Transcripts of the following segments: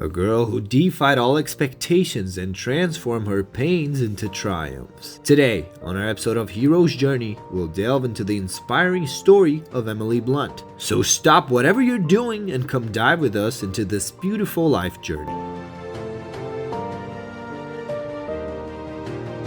a girl who defied all expectations and transformed her pains into triumphs. Today, on our episode of Hero's Journey, we'll delve into the inspiring story of Emily Blunt. So stop whatever you're doing and come dive with us into this beautiful life journey.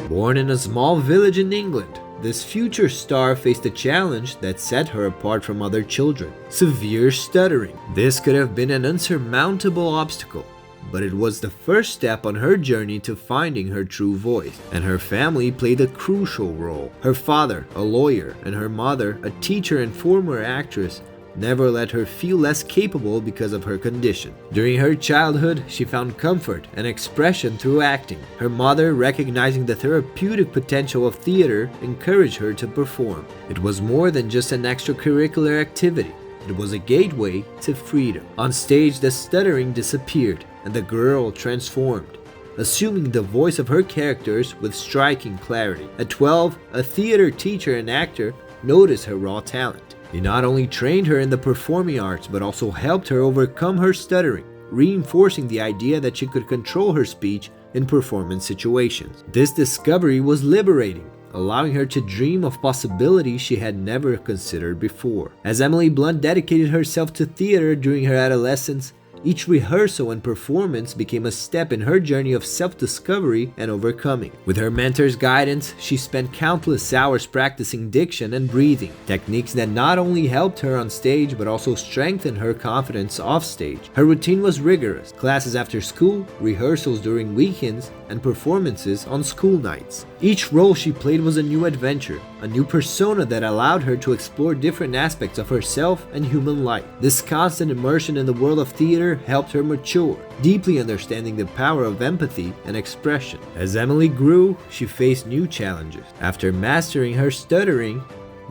Born in a small village in England, this future star faced a challenge that set her apart from other children: severe stuttering. This could have been an insurmountable obstacle, but it was the first step on her journey to finding her true voice, and her family played a crucial role. Her father, a lawyer, and her mother, a teacher and former actress, never let her feel less capable because of her condition. During her childhood, she found comfort and expression through acting. Her mother, recognizing the therapeutic potential of theater, encouraged her to perform. It was more than just an extracurricular activity. It was a gateway to freedom. On stage, the stuttering disappeared, and the girl transformed, assuming the voice of her characters with striking clarity. At 12, a theater teacher and actor noticed her raw talent. He not only trained her in the performing arts, but also helped her overcome her stuttering, reinforcing the idea that she could control her speech in performance situations. This discovery was liberating, allowing her to dream of possibilities she had never considered before. As Emily Blunt dedicated herself to theater during her adolescence, each rehearsal and performance became a step in her journey of self-discovery and overcoming. With her mentor's guidance, she spent countless hours practicing diction and breathing, techniques that not only helped her on stage but also strengthened her confidence off stage. Her routine was rigorous: classes after school, rehearsals during weekends, and performances on school nights. Each role she played was a new adventure, a new persona that allowed her to explore different aspects of herself and human life. This constant immersion in the world of theater helped her mature, deeply understanding the power of empathy and expression. As Emily grew, she faced new challenges. After mastering her stuttering,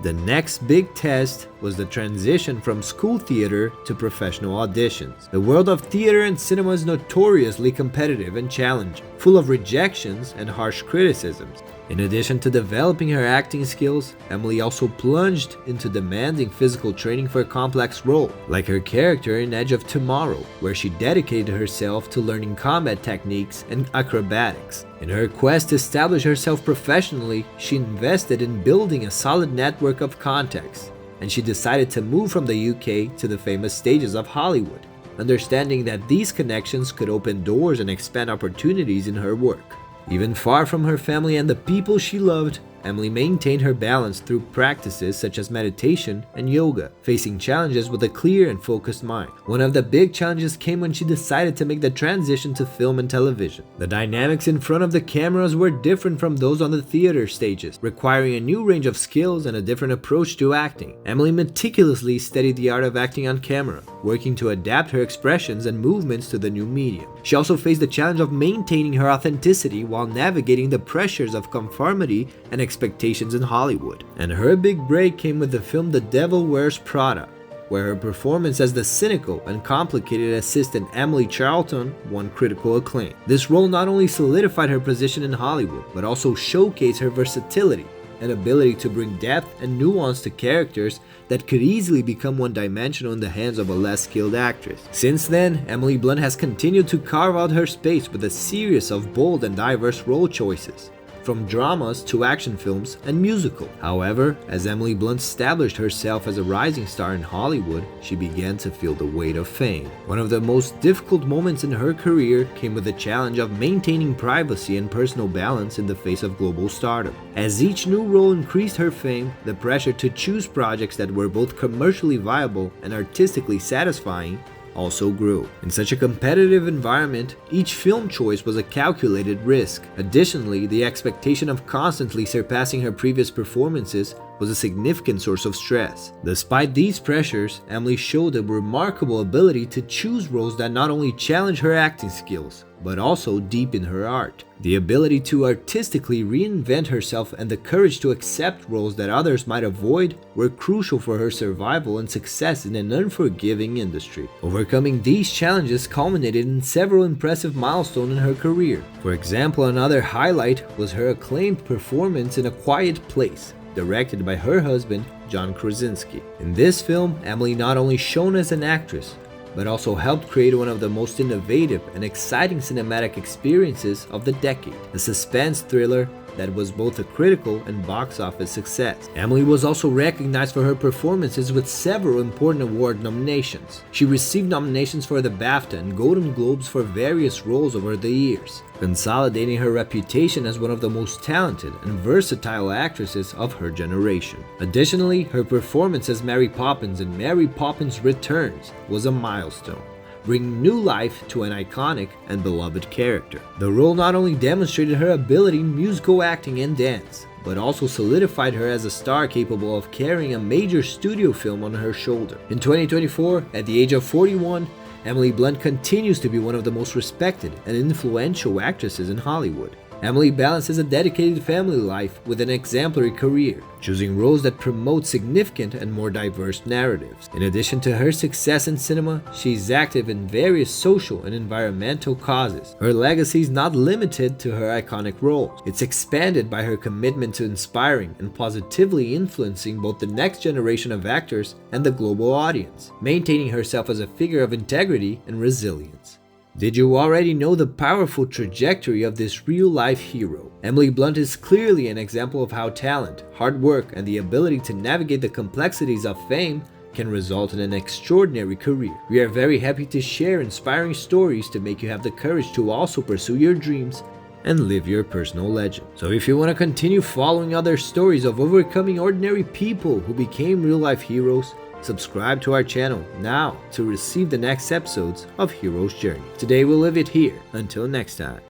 the next big test was the transition from school theater to professional auditions. The world of theater and cinema is notoriously competitive and challenging, full of rejections and harsh criticisms. In addition to developing her acting skills, Emily also plunged into demanding physical training for a complex role, like her character in Edge of Tomorrow, where she dedicated herself to learning combat techniques and acrobatics. In her quest to establish herself professionally, she invested in building a solid network of contacts, and she decided to move from the UK to the famous stages of Hollywood, understanding that these connections could open doors and expand opportunities in her work. Even far from her family and the people she loved, Emily maintained her balance through practices such as meditation and yoga, facing challenges with a clear and focused mind. One of the big challenges came when she decided to make the transition to film and television. The dynamics in front of the cameras were different from those on the theater stages, requiring a new range of skills and a different approach to acting. Emily meticulously studied the art of acting on camera, working to adapt her expressions and movements to the new medium. She also faced the challenge of maintaining her authenticity while navigating the pressures of conformity and expectations in Hollywood. And her big break came with the film The Devil Wears Prada, where her performance as the cynical and complicated assistant Emily Charlton won critical acclaim. This role not only solidified her position in Hollywood, but also showcased her versatility and ability to bring depth and nuance to characters that could easily become one-dimensional in the hands of a less skilled actress. Since then, Emily Blunt has continued to carve out her space with a series of bold and diverse role choices, from dramas to action films and musical. However, as Emily Blunt established herself as a rising star in Hollywood, she began to feel the weight of fame. One of the most difficult moments in her career came with the challenge of maintaining privacy and personal balance in the face of global stardom. As each new role increased her fame, the pressure to choose projects that were both commercially viable and artistically satisfying also grew. In such a competitive environment, each film choice was a calculated risk. Additionally, the expectation of constantly surpassing her previous performances was a significant source of stress. Despite these pressures, Emily showed a remarkable ability to choose roles that not only challenge her acting skills, but also deepen her art. The ability to artistically reinvent herself and the courage to accept roles that others might avoid were crucial for her survival and success in an unforgiving industry. Overcoming these challenges culminated in several impressive milestones in her career. For example, another highlight was her acclaimed performance in A Quiet Place, directed by her husband, John Krasinski. In this film, Emily not only shone as an actress, but also helped create one of the most innovative and exciting cinematic experiences of the decade, a suspense thriller that was both a critical and box office success. Emily was also recognized for her performances with several important award nominations. She received nominations for the BAFTA and Golden Globes for various roles over the years, consolidating her reputation as one of the most talented and versatile actresses of her generation. Additionally, her performance as Mary Poppins in Mary Poppins Returns was a milestone, bringing new life to an iconic and beloved character. The role not only demonstrated her ability in musical acting and dance, but also solidified her as a star capable of carrying a major studio film on her shoulder. In 2024, at the age of 41, Emily Blunt continues to be one of the most respected and influential actresses in Hollywood. Emily balances a dedicated family life with an exemplary career, choosing roles that promote significant and more diverse narratives. In addition to her success in cinema, she's active in various social and environmental causes. Her legacy is not limited to her iconic roles. It's expanded by her commitment to inspiring and positively influencing both the next generation of actors and the global audience, maintaining herself as a figure of integrity and resilience. Did you already know the powerful trajectory of this real-life hero? Emily Blunt is clearly an example of how talent, hard work, and the ability to navigate the complexities of fame can result in an extraordinary career. We are very happy to share inspiring stories to make you have the courage to also pursue your dreams and live your personal legend. So if you want to continue following other stories of overcoming ordinary people who became real-life heroes, subscribe to our channel now to receive the next episodes of Hero's Journey. Today we'll leave it here. Until next time.